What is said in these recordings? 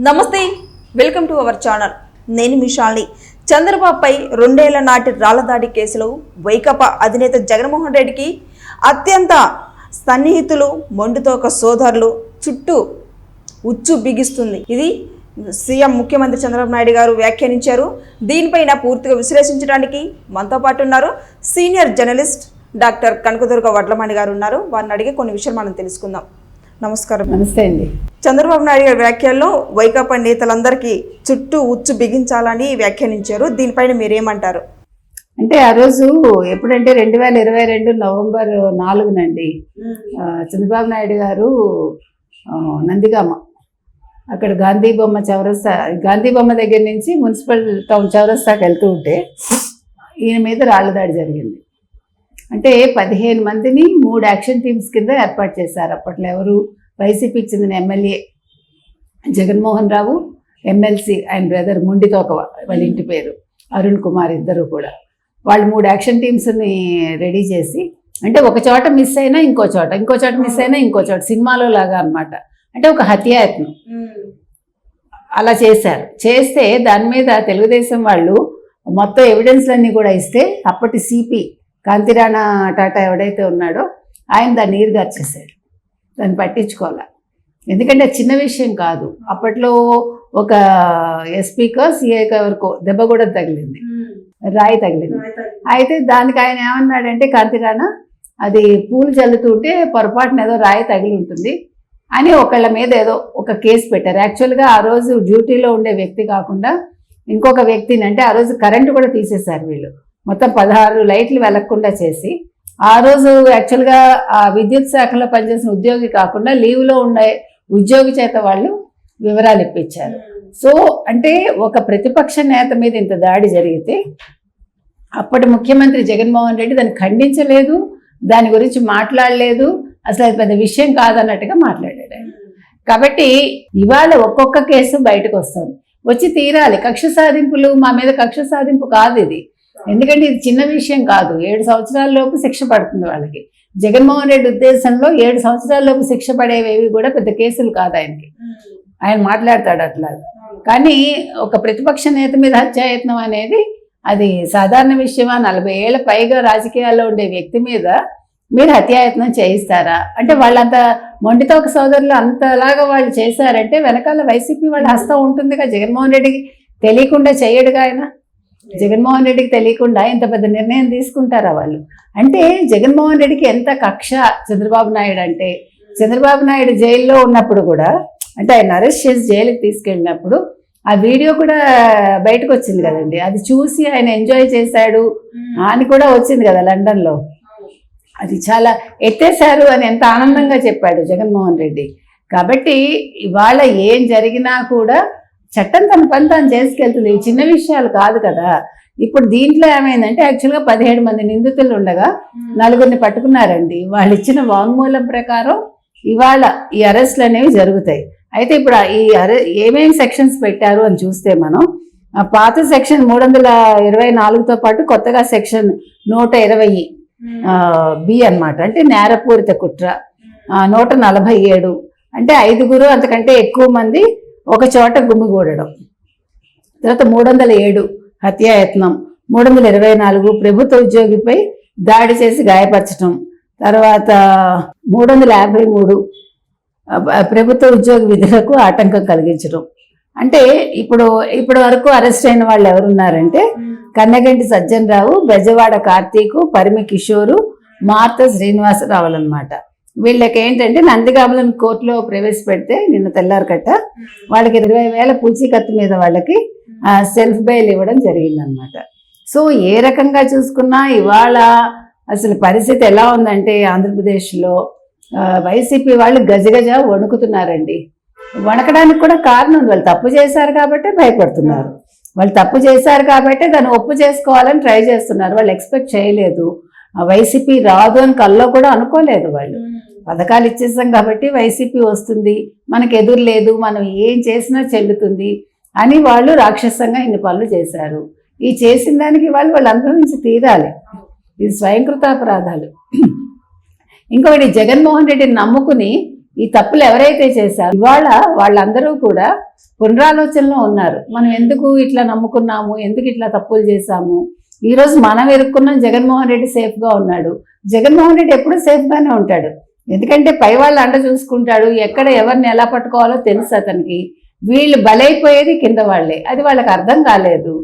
నమస్తే, welcome to our channel. నేను మిషాల్ని. చంద్రబాబుపై 2 ఏళ్ల నాటి రాళ్లదాడి కేసులో వైకాపా అధినేత జగన్మోహన్ రెడ్డికి అత్యంత సన్నిహితులు, మొండితోక సోదరులు చుట్టూ ఉచ్చు బిగిస్తుంది. ఇది సీఎం ముఖ్యమంత్రి చంద్రబాబు నాయుడు గారు వ్యాఖ్యానించారు. దీనిపైన పూర్తిగా విశ్లేషించడానికి మనతో పాటు ఉన్నారు senior journalist doctor Kanakadurga Vadlamani గారు ఉన్నారు. వారిని అడిగి కొన్ని విషయాలు మనం తెలుసుకుందాం. నమస్కారం. నమస్తే అండి. చంద్రబాబు నాయుడు గారి వ్యాఖ్యల్లో వైకాపా నేతలందరికీ చుట్టూ ఉచ్చు బిగించాలని వ్యాఖ్యానించారు. దీనిపైన మీరేమంటారు? అంటే ఆ రోజు ఎప్పుడంటే 2022 నవంబర్ 4 చంద్రబాబు నాయుడు గారు నందిగామ అక్కడ గాంధీ బొమ్మ దగ్గర నుంచి మున్సిపల్ టౌన్ చౌరస్తాకి వెళ్తూ ఉంటే ఈయన మీద రాళ్ల దాడి జరిగింది. అంటే 15 మందిని 3 యాక్షన్ టీమ్స్ కింద ఏర్పాటు చేశారు. అప్పట్లో ఎవరు? వైసీపీకి చెందిన ఎమ్మెల్యే జగన్మోహన్ రావు, ఎమ్మెల్సీ ఆయన బ్రదర్ ముండితోక, వాళ్ళ ఇంటి పేరు అరుణ్ కుమార్, ఇద్దరు కూడా వాళ్ళు 3 యాక్షన్ టీమ్స్ని రెడీ చేసి, అంటే ఒక చోట మిస్ అయినా ఇంకో చోట మిస్ అయినా ఇంకో చోట, సినిమాలో లాగా అనమాట. అంటే ఒక హత్యాయత్నం అలా చేశారు. చేస్తే దాని మీద తెలుగుదేశం వాళ్ళు మొత్తం ఎవిడెన్స్లన్నీ కూడా ఇస్తే అప్పటి సిపి కాంతిరాణా టాటా ఎవడైతే ఉన్నాడో ఆయన దాన్ని నీరుగార్చేశాడు. దాన్ని పట్టించుకోవాలి. ఎందుకంటే చిన్న విషయం కాదు. అప్పట్లో ఒక ఎస్పీకో సిఐకో ఎవరికో దెబ్బ కూడా తగిలింది, రాయి తగిలింది. అయితే దానికి ఆయన ఏమన్నాడంటే, కాంతిరాణా అది పూలు చల్లుతుంటే పొరపాటున ఏదో రాయి తగిలి ఉంటుంది అని ఒకళ్ళ మీద ఏదో ఒక కేసు పెట్టారు. యాక్చువల్గా ఆ రోజు డ్యూటీలో ఉండే వ్యక్తి కాకుండా ఇంకొక వ్యక్తిని, అంటే ఆ రోజు కరెంటు కూడా తీసేశారు వీళ్ళు, మొత్తం 16 లైట్లు వెలగకుండా చేసి. ఆ రోజు యాక్చువల్గా ఆ విద్యుత్ శాఖలో పనిచేసిన ఉద్యోగి కాకుండా లీవ్లో ఉండే ఉద్యోగి చేత వాళ్ళు వివరాలు ఇప్పించారు. సో అంటే ఒక ప్రతిపక్ష నేత మీద ఇంత దాడి జరిగితే అప్పటి ముఖ్యమంత్రి జగన్మోహన్ రెడ్డి దాన్ని ఖండించలేదు, దాని గురించి మాట్లాడలేదు, అసలు అది పెద్ద విషయం కాదన్నట్టుగా మాట్లాడాడు ఆయన. కాబట్టి ఇవాళ ఒక్కొక్క కేసు బయటకు వస్తుంది, వచ్చి తీరాలి. కక్ష సాధింపులు, మా మీద కక్ష సాధింపు కాదు ఇది. ఎందుకంటే ఇది చిన్న విషయం కాదు. 7 సంవత్సరాల లోపు శిక్ష పడుతుంది వాళ్ళకి. జగన్మోహన్ రెడ్డి ఉద్దేశంలో 7 సంవత్సరాల లోపు శిక్ష పడేవేవి కూడా పెద్ద కేసులు కాదు ఆయనకి. ఆయన మాట్లాడతాడు అట్లా. కానీ ఒక ప్రతిపక్ష నేత మీద హత్యాయత్నం అనేది అది సాధారణ విషయమా? 40 ఏళ్ల పైగా రాజకీయాల్లో ఉండే వ్యక్తి మీద మీరు హత్యాయత్నం చేయిస్తారా? అంటే వాళ్ళంత మొండితోక సోదరులు అంతలాగా వాళ్ళు చేశారంటే వెనకాల వైసీపీ వాళ్ళ హస్తం ఉంటుందిగా. జగన్మోహన్ రెడ్డికి తెలియకుండా చేయడుగా ఆయన. జగన్మోహన్ రెడ్డికి తెలియకుండా ఇంత పెద్ద నిర్ణయం తీసుకుంటారా వాళ్ళు? అంటే జగన్మోహన్ రెడ్డికి ఎంత కక్ష చంద్రబాబు నాయుడు అంటే. చంద్రబాబు నాయుడు జైల్లో ఉన్నప్పుడు కూడా, అంటే ఆయన అరెస్ట్ చేసి జైలుకి తీసుకెళ్ళినప్పుడు ఆ వీడియో కూడా బయటకు వచ్చింది కదండి. అది చూసి ఆయన ఎంజాయ్ చేశాడు అని కూడా వచ్చింది కదా లండన్లో. అది చాలా ఎత్తేశారు అని ఎంత ఆనందంగా చెప్పాడు జగన్మోహన్ రెడ్డి. కాబట్టి ఇవాళ ఏం జరిగినా కూడా చట్టం తన పని తాను చేసుకెళ్తుంది. ఇవి చిన్న విషయాలు కాదు కదా. ఇప్పుడు దీంట్లో ఏమైందంటే యాక్చువల్గా 17 మంది నిందితులు ఉండగా 4గురిని పట్టుకున్నారండి. వాళ్ళు ఇచ్చిన వాంగ్మూలం ప్రకారం ఇవాళ ఈ అరెస్టులు అనేవి జరుగుతాయి. అయితే ఇప్పుడు ఏమేమి సెక్షన్స్ పెట్టారు అని చూస్తే మనం పాత సెక్షన్ 324తో పాటు కొత్తగా సెక్షన్ 120 బి అన్నమాట. అంటే నేరపూరిత కుట్ర 147, అంటే 5గురు అంతకంటే ఎక్కువ మంది ఒక చోట గుమిగూడడం. తర్వాత 307 హత్యాయత్నం, 324 ప్రభుత్వ ఉద్యోగిపై దాడి చేసి గాయపరచడం, తర్వాత 353 ప్రభుత్వ ఉద్యోగి విధులకు ఆటంకం కలిగించడం. అంటే ఇప్పుడు వరకు అరెస్ట్ అయిన వాళ్ళు ఎవరున్నారంటే కన్నగంటి సజ్జనరావు, బెజవాడ కార్తీకు, పరిమి కిషోరు, మార్త శ్రీనివాసరావులు అనమాట. వీళ్ళకి ఏంటంటే నందిగామలను కోర్టులో ప్రవేశపెడితే నిన్న తెల్లారకట్ట వాళ్ళకి 20,000 పూచీకత్తు మీద వాళ్ళకి సెల్ఫ్ బెయిల్ ఇవ్వడం జరిగిందనమాట. సో ఏ రకంగా చూసుకున్నా ఇవాళ అసలు పరిస్థితి ఎలా ఉందంటే ఆంధ్రప్రదేశ్లో వైసీపీ వాళ్ళు గజగజ వణుకుతున్నారండి. వణకడానికి కూడా కారణం ఉంది. వాళ్ళు తప్పు చేశారు కాబట్టి భయపడుతున్నారు. వాళ్ళు తప్పు చేశారు కాబట్టి దాన్ని ఒప్పు చేసుకోవాలని ట్రై చేస్తున్నారు. వాళ్ళు ఎక్స్పెక్ట్ చేయలేదు. వైసీపీ రాదు అని కల్లో కూడా అనుకోలేదు. వాళ్ళు పథకాలు ఇచ్చేసాం కాబట్టి వైసీపీ వస్తుంది, మనకు ఎదురు లేదు, మనం ఏం చేసినా చెల్లుతుంది అని వాళ్ళు రాక్షసంగా ఇన్ని పనులు చేశారు. ఈ చేసిన దానికి వాళ్ళు అనుభవించి తీరాలి. ఇది స్వయంకృతాపరాధాలు. ఇంకొకటి, జగన్మోహన్ రెడ్డిని నమ్ముకుని ఈ తప్పులు ఎవరైతే చేశారో ఇవాళ వాళ్ళందరూ కూడా పునరాలోచనలో ఉన్నారు. మనం ఎందుకు ఇట్లా నమ్ముకున్నాము, ఎందుకు ఇట్లా తప్పులు చేశాము. ఈ రోజు మనం ఎరుక్కున్నాం, జగన్మోహన్ రెడ్డి సేఫ్ గా ఉన్నాడు. జగన్మోహన్ రెడ్డి ఎప్పుడు సేఫ్ గానే ఉంటాడు, ఎందుకంటే పై వాళ్ళ అండ చూసుకుంటాడు. ఎక్కడ ఎవరిని ఎలా పట్టుకోవాలో తెలుసు అతనికి. వీళ్ళు బలైపోయేది కింద వాళ్ళే, అది వాళ్ళకి అర్థం కాలేదు.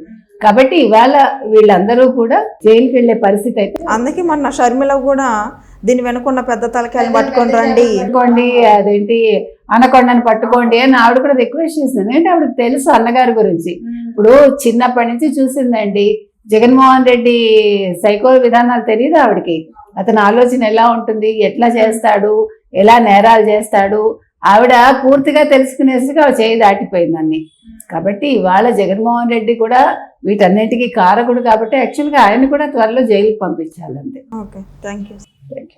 కాబట్టి ఇవాళ వీళ్ళందరూ కూడా జైలుకి వెళ్లే పరిస్థితి అయితే. అందుకే మొన్న షర్మిల కూడా దీని వెనుకున్న పెద్ద తలకాయలు పట్టుకొని రండి, పట్టుకోండి, అదేంటి అనకొండని పట్టుకోండి అని ఆవిడ కూడా రిక్వెస్ట్ చేసింది. ఎందుకంటే ఆవిడకి తెలుసు అన్నగారి గురించి. ఇప్పుడు చిన్నప్పటి నుంచి చూసిందండి. జగన్మోహన్ రెడ్డి సైకో విధానాలు తెలియదు ఆవిడకి. అతని ఆలోచన ఎలా ఉంటుంది, ఎట్లా చేస్తాడు, ఎలా నేరాలు చేస్తాడు, ఆవిడ పూర్తిగా తెలుసుకునేసరికి ఆవిడ చేయి దాటిపోయిందని. కాబట్టి ఇవాళ జగన్మోహన్ రెడ్డి కూడా వీటన్నిటికీ కారకుడు. కాబట్టి యాక్చువల్గా ఆయన కూడా త్వరలో జైలుకి పంపించాలంతే. Okay, thank you.